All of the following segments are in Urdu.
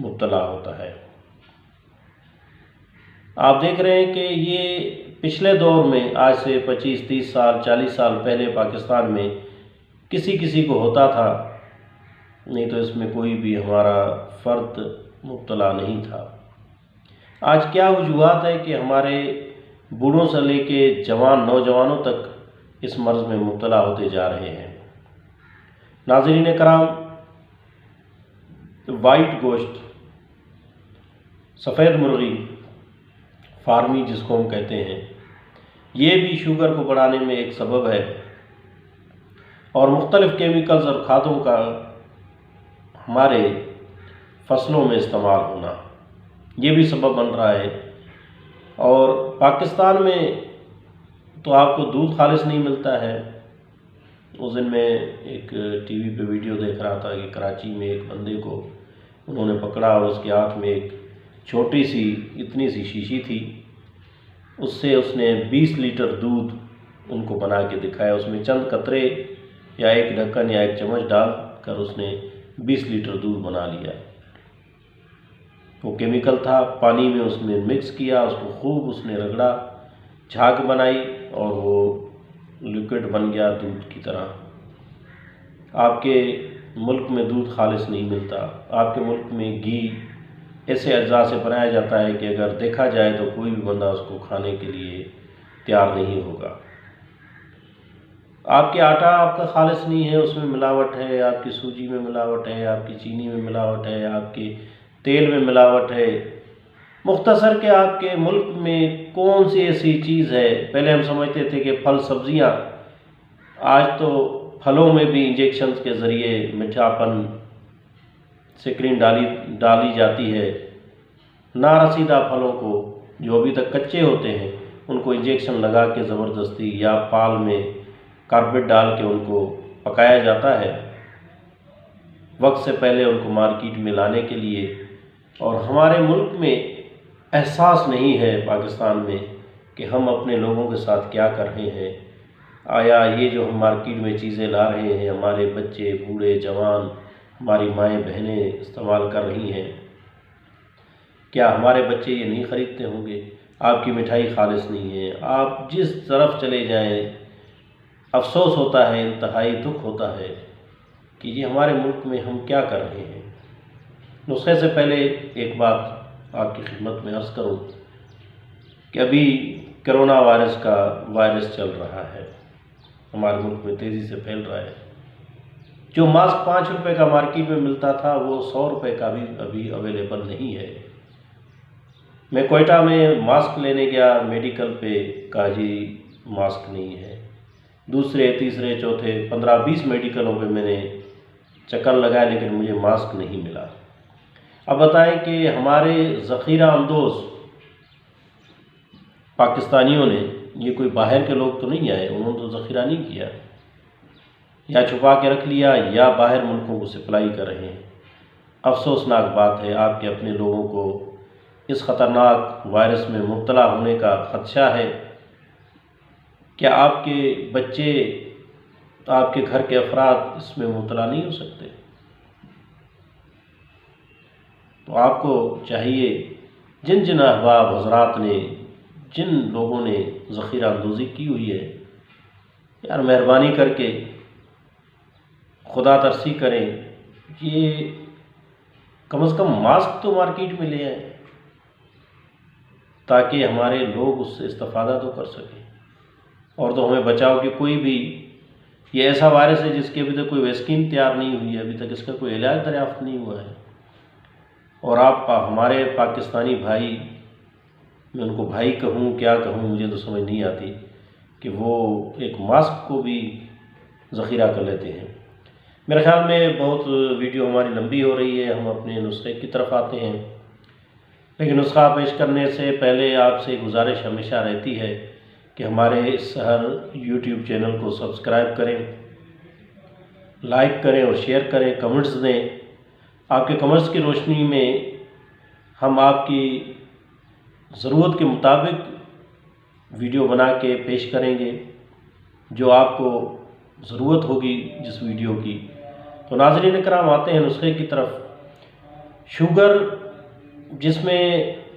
مبتلا ہوتا ہے۔ آپ دیکھ رہے ہیں کہ یہ پچھلے دور میں آج سے 25 30 سال 40 سال پہلے پاکستان میں کسی کسی کو ہوتا تھا، نہیں تو اس میں کوئی بھی ہمارا فرد مبتلا نہیں تھا۔ آج کیا وجوہات ہے کہ ہمارے بوڑھوں سے لے کے جوان نوجوانوں تک اس مرض میں مبتلا ہوتے جا رہے ہیں؟ ناظرین کرام، وائٹ گوشت، سفید مرغی، فارمی جس کو ہم کہتے ہیں، یہ بھی شوگر کو بڑھانے میں ایک سبب ہے، اور مختلف کیمیکلز اور کھادوں کا ہمارے فصلوں میں استعمال ہونا یہ بھی سبب بن رہا ہے۔ اور پاکستان میں تو آپ کو دودھ خالص نہیں ملتا ہے۔ اس دن میں ایک ٹی وی پہ ویڈیو دیکھ رہا تھا کہ کراچی میں ایک بندے کو انہوں نے پکڑا اور اس کے ہاتھ میں ایک چھوٹی سی اتنی سی شیشی تھی، اس سے اس نے 20 لیٹر دودھ ان کو بنا کے دکھایا۔ اس میں چند قطرے یا ایک ڈھکن یا ایک چمچ ڈال کر اس نے 20 لیٹر دودھ بنا لیا۔ وہ کیمیکل تھا، پانی میں اس نے مکس کیا، اس کو خوب اس نے رگڑا، جھاگ بنائی اور وہ لیکوڈ بن گیا دودھ کی طرح۔ آپ کے ملک میں دودھ خالص نہیں ملتا۔ آپ کے ملک میں گھی ایسے اجزاء سے بنایا جاتا ہے کہ اگر دیکھا جائے تو کوئی بھی بندہ اس کو کھانے کے لیے تیار نہیں ہوگا۔ آپ کے آٹا آپ کا خالص نہیں ہے، اس میں ملاوٹ ہے، آپ کی سوجی میں ملاوٹ ہے، آپ کی چینی میں ملاوٹ ہے، آپ کے تیل میں ملاوٹ ہے۔ مختصر کہ آپ کے ملک میں کون سی ایسی چیز ہے؟ پہلے ہم سمجھتے تھے کہ پھل سبزیاں، آج تو پھلوں میں بھی انجیکشنز کے ذریعے میٹھاپن سکرین ڈالی جاتی ہے۔ نارسیدہ پھلوں کو جو ابھی تک کچے ہوتے ہیں ان کو انجیکشن لگا کے زبردستی یا پال میں کاربیٹ ڈال کے ان کو پکایا جاتا ہے وقت سے پہلے ان کو مارکیٹ میں لانے کے لیے۔ اور ہمارے ملک میں احساس نہیں ہے پاکستان میں کہ ہم اپنے لوگوں کے ساتھ کیا کر رہے ہیں۔ آیا یہ جو ہم مارکیٹ میں چیزیں لا رہے ہیں ہمارے بچے، بوڑھے، جوان، ہماری مائیں بہنیں استعمال کر رہی ہیں، کیا ہمارے بچے یہ نہیں خریدتے ہوں گے؟ آپ کی مٹھائی خالص نہیں ہے۔ آپ جس طرف چلے جائیں افسوس ہوتا ہے، انتہائی دکھ ہوتا ہے کہ یہ ہمارے ملک میں ہم کیا کر رہے ہیں۔ نسخے سے پہلے ایک بات آپ کی خدمت میں عرض کروں کہ ابھی کرونا وائرس کا وائرس چل رہا ہے، ہمارے ملک میں تیزی سے پھیل رہا ہے۔ جو ماسک 5 روپے کا مارکیٹ میں ملتا تھا وہ 100 روپے کا بھی ابھی اویلیبل نہیں ہے۔ میں کوئٹہ میں ماسک لینے گیا، میڈیکل پہ کہا جی ماسک نہیں ہے۔ دوسرے، تیسرے، چوتھے 15-20 میڈیکلوں پہ میں نے چکر لگایا لیکن مجھے ماسک نہیں ملا۔ اب بتائیں کہ ہمارے ذخیرہ اندوز پاکستانیوں نے، یہ کوئی باہر کے لوگ تو نہیں آئے، انہوں نے تو ذخیرہ نہیں کیا، یا چھپا کے رکھ لیا یا باہر ملکوں کو سپلائی کر رہے ہیں۔ افسوسناک بات ہے، آپ کے اپنے لوگوں کو اس خطرناک وائرس میں مبتلا ہونے کا خدشہ ہے۔ کیا آپ کے بچے، آپ کے گھر کے افراد اس میں مبتلا نہیں ہو سکتے؟ تو آپ کو چاہیے جن جن احباب حضرات نے، جن لوگوں نے ذخیرہ اندوزی کی ہوئی ہے، یار مہربانی کر کے خدا ترسی کریں، یہ کم از کم ماسک تو مارکیٹ میں لے آئیں تاکہ ہمارے لوگ اس سے استفادہ تو کر سکیں، اور تو ہمیں بچاؤ کہ کوئی بھی، یہ ایسا وائرس ہے جس کی ابھی تک کوئی ویکسین تیار نہیں ہوئی ہے، ابھی تک اس کا کوئی علاج دریافت نہیں ہوا ہے۔ اور آپ ہمارے پاکستانی بھائی، میں ان کو بھائی کہوں کیا کہوں مجھے تو سمجھ نہیں آتی، کہ وہ ایک ماسک کو بھی ذخیرہ کر لیتے ہیں۔ میرے خیال میں بہت ویڈیو ہماری لمبی ہو رہی ہے، ہم اپنے نسخے کی طرف آتے ہیں، لیکن نسخہ پیش کرنے سے پہلے آپ سے گزارش ہمیشہ رہتی ہے کہ ہمارے اس سحر یوٹیوب چینل کو سبسکرائب کریں، لائک کریں اور شیئر کریں، کمنٹس دیں۔ آپ کے کمنٹس کی روشنی میں ہم آپ کی ضرورت کے مطابق ویڈیو بنا کے پیش کریں گے، جو آپ کو ضرورت ہوگی جس ویڈیو کی۔ تو ناظرین کرام، آتے ہیں نسخے کی طرف۔ شوگر جس میں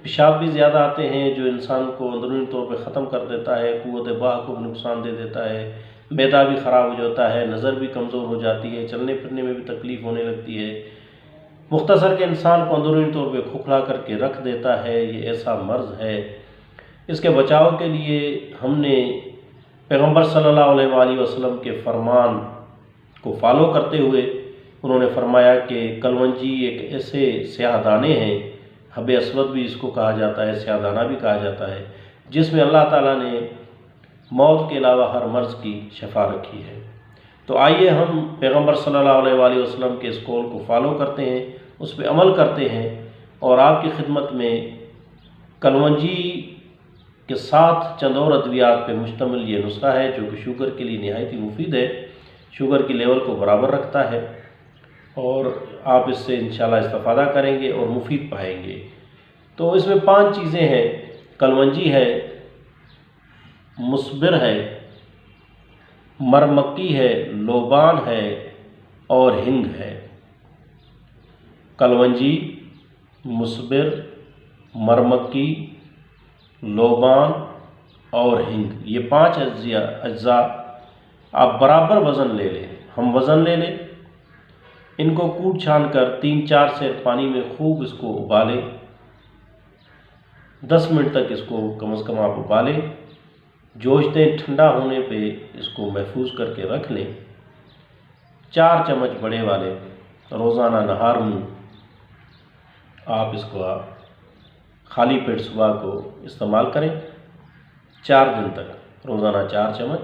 پیشاب بھی زیادہ آتے ہیں، جو انسان کو اندرونی طور پہ ختم کر دیتا ہے، قوت باہ کو بھی نقصان دے دیتا ہے، معدہ بھی خراب ہو جاتا ہے، نظر بھی کمزور ہو جاتی ہے، چلنے پھرنے میں بھی تکلیف ہونے لگتی ہے، مختصر کے انسان کو اندرونی طور پہ کھوکھلا کر کے رکھ دیتا ہے۔ یہ ایسا مرض ہے، اس کے بچاؤ کے لیے ہم نے پیغمبر صلی اللہ علیہ وآلہ وسلم کے فرمان کو فالو کرتے ہوئے انہوں نے فرمایا کہ کلونجی ایک ایسے سیاہ دانے ہیں، حب اسود بھی اس کو کہا جاتا ہے، سیاہ دانہ بھی کہا جاتا ہے، جس میں اللہ تعالیٰ نے موت کے علاوہ ہر مرض کی شفا رکھی ہے۔ تو آئیے ہم پیغمبر صلی اللہ علیہ وآلہ وسلم کے اس قول کو فالو کرتے ہیں، اس پہ عمل کرتے ہیں، اور آپ کی خدمت میں کلونجی کے ساتھ چند اور ادویات پہ مشتمل یہ نسخہ ہے، جو کہ شوگر کے لیے نہایت ہی مفید ہے، شوگر کی لیول کو برابر رکھتا ہے، اور آپ اس سے انشاءاللہ استفادہ کریں گے اور مفید پائیں گے۔ تو اس میں 5 چیزیں ہیں، کلونجی ہے، مصبر ہے، مرمکی ہے، لوبان ہے اور ہنگ ہے۔ کلونجی، مصبر، مرمکی، لوبان اور ہنگ، یہ 5 اجزاء آپ برابر وزن لے لیں، ہم وزن لے لیں، ان کو کوٹ چھان کر 3-4 سیر پانی میں خوب اس کو ابالیں، 10 منٹ تک اس کو کم از کم آپ ابالیں، جوش دیں، ٹھنڈا ہونے پہ اس کو محفوظ کر کے رکھ لیں۔ 4 چمچ بڑے والے روزانہ نہار منہ آپ اس کو خالی پیٹ صبح کو استعمال کریں، 4 دن تک روزانہ 4 چمچ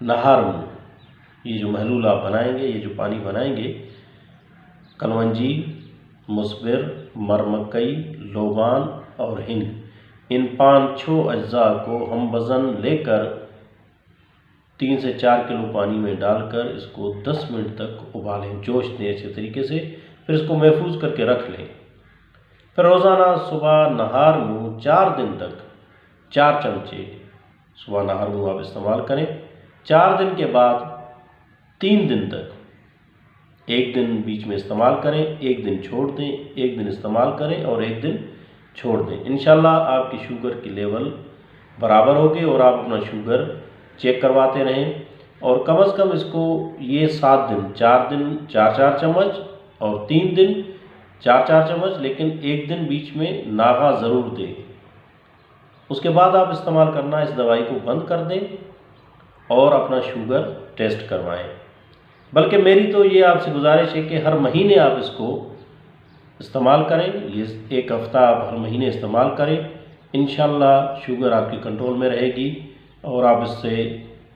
نہار منہ۔ یہ جو محلول آپ بنائیں گے، یہ جو پانی بنائیں گے، کلونجی، مصبر، مرمکئی، لوبان اور ہنگ، ان 5 اجزاء کو ہم وزن لے کر 3 سے 4 کلو پانی میں ڈال کر اس کو 10 منٹ تک ابالیں، جوش دیں اچھے طریقے سے، پھر اس کو محفوظ کر کے رکھ لیں۔ پھر روزانہ صبح نہار منہ 4 دن تک 4 چمچے صبح نہار منہ آپ استعمال کریں۔ 4 دن کے بعد 3 دن تک، 1 دن بیچ میں استعمال کریں، 1 دن چھوڑ دیں، 1 دن استعمال کریں اور 1 دن چھوڑ دیں۔ انشاءاللہ آپ کی شوگر کی لیول برابر ہوگی، اور آپ اپنا شوگر چیک کرواتے رہیں، اور کم از کم اس کو یہ 7 دن، 4 دن 4-4 چمچ اور 3 دن 4-4 چمچ، لیکن 1 دن بیچ میں ناغہ ضرور دیں۔ اس کے بعد آپ استعمال کرنا اس دوائی کو بند کر دیں اور اپنا شوگر ٹیسٹ کروائیں۔ بلکہ میری تو یہ آپ سے گزارش ہے کہ ہر مہینے آپ اس کو استعمال کریں، یہ 1 ہفتہ آپ ہر مہینے استعمال کریں، انشاءاللہ شوگر آپ کی کنٹرول میں رہے گی اور آپ اس سے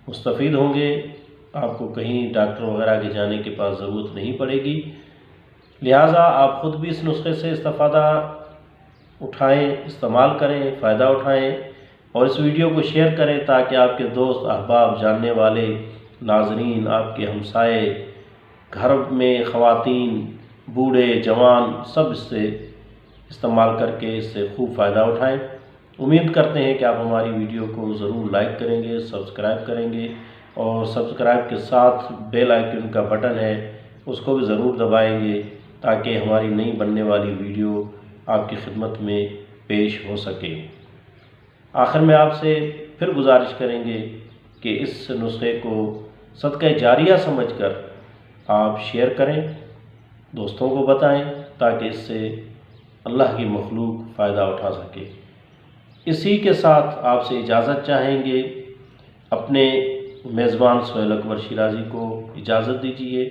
مستفید ہوں گے، آپ کو کہیں ڈاکٹر وغیرہ کے جانے کے پاس ضرورت نہیں پڑے گی۔ لہٰذا آپ خود بھی اس نسخے سے استفادہ اٹھائیں، استعمال کریں، فائدہ اٹھائیں، اور اس ویڈیو کو شیئر کریں تاکہ آپ کے دوست، احباب، جاننے والے، ناظرین، آپ کے ہمسائے، گھر میں خواتین، بوڑھے، جوان، سب اس سے استعمال کر کے اس سے خوب فائدہ اٹھائیں۔ امید کرتے ہیں کہ آپ ہماری ویڈیو کو ضرور لائک کریں گے، سبسکرائب کریں گے، اور سبسکرائب کے ساتھ بیل آئیکن کا بٹن ہے اس کو بھی ضرور دبائیں گے تاکہ ہماری نئی بننے والی ویڈیو آپ کی خدمت میں پیش ہو سکے۔ آخر میں آپ سے پھر گزارش کریں گے کہ اس نسخے کو صدقہ جاریہ سمجھ کر آپ شیئر کریں، دوستوں کو بتائیں تاکہ اس سے اللہ کی مخلوق فائدہ اٹھا سکے۔ اسی کے ساتھ آپ سے اجازت چاہیں گے، اپنے میزبان سہیل اکبر شیرازی کو اجازت دیجیے۔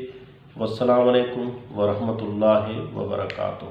والسلام علیکم ورحمۃ اللہ وبرکاتہ۔